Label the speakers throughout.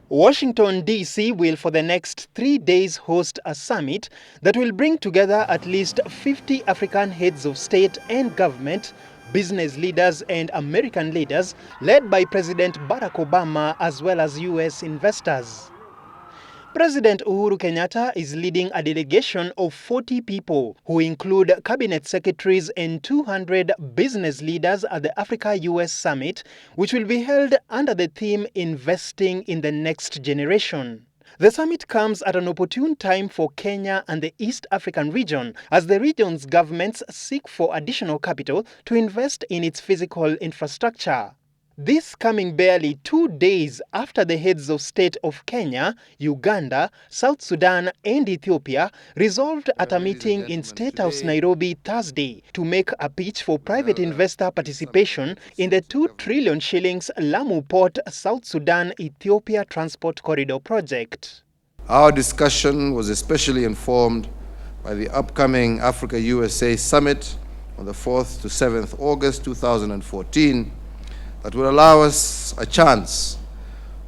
Speaker 1: Washington, D.C. will for the next 3 days host a summit that will bring together at least 50 African heads of state and government, business leaders and American leaders, led by President Barack Obama as well as U.S. investors. President Uhuru Kenyatta is leading a delegation of 40 people who include cabinet secretaries and 200 business leaders at the Africa-U.S. summit, which will be held under the theme Investing in the Next Generation. The summit comes at an opportune time for Kenya and the East African region as the region's governments seek for additional capital to invest in its physical infrastructure. This coming barely 2 days after the heads of state of Kenya, Uganda, South Sudan and Ethiopia resolved at a meeting in State House Nairobi Thursday to make a pitch for private investor participation in the 2 trillion shillings Lamu Port South Sudan-Ethiopia Transport Corridor project.
Speaker 2: Our discussion was especially informed by the upcoming Africa-USA summit on the 4th to 7th August 2014 that will allow us a chance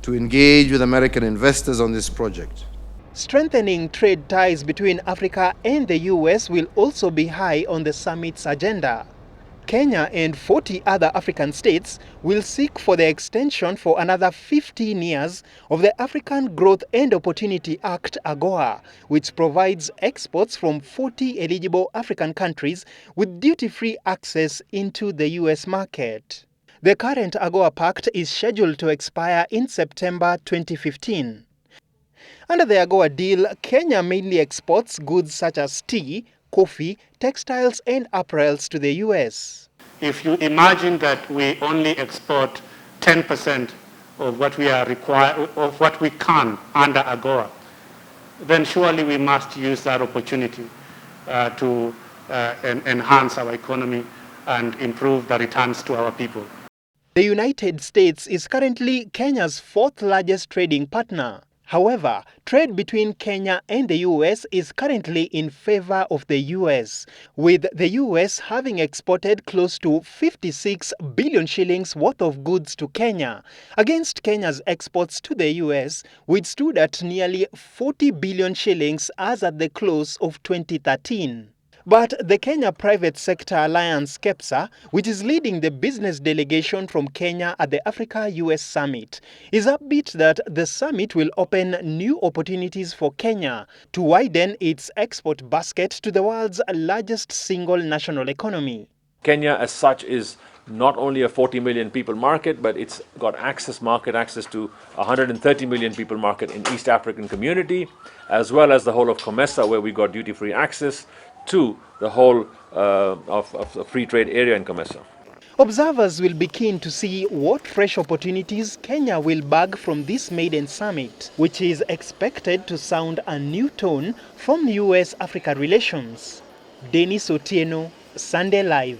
Speaker 2: to engage with American investors on this project.
Speaker 1: Strengthening trade ties between Africa and the U.S. will also be high on the summit's agenda. Kenya and 40 other African states will seek for the extension for another 15 years of the African Growth and Opportunity Act (AGOA), which provides exports from 40 eligible African countries with duty-free access into the U.S. market. The current AGOA Pact is scheduled to expire in September 2015. Under the AGOA deal, Kenya mainly exports goods such as tea, coffee, textiles and apparels to the US.
Speaker 3: If you imagine that we only export 10% of what we are of what we can under AGOA, then surely we must use that opportunity to enhance our economy and improve the returns to our people.
Speaker 1: The United States is currently Kenya's 4th largest trading partner. However, trade between Kenya and the US is currently in favor of the US, with the US having exported close to 56 billion shillings worth of goods to Kenya, against Kenya's exports to the US, which stood at nearly 40 billion shillings as at the close of 2013. But the Kenya Private Sector Alliance (KEPSA), which is leading the business delegation from Kenya at the Africa-U.S. summit, is upbeat that the summit will open new opportunities for Kenya to widen its export basket to the world's largest single national economy.
Speaker 4: Kenya as such is not only a 40 million people market, but it's got market access to 130 million people market in East African community, as well as the whole of COMESA, where we got duty-free access to the whole of the free trade area in COMESA.
Speaker 1: Observers will be keen to see what fresh opportunities Kenya will bag from this maiden summit, which is expected to sound a new tone from US-Africa relations. Denis Otieno, Sunday Live.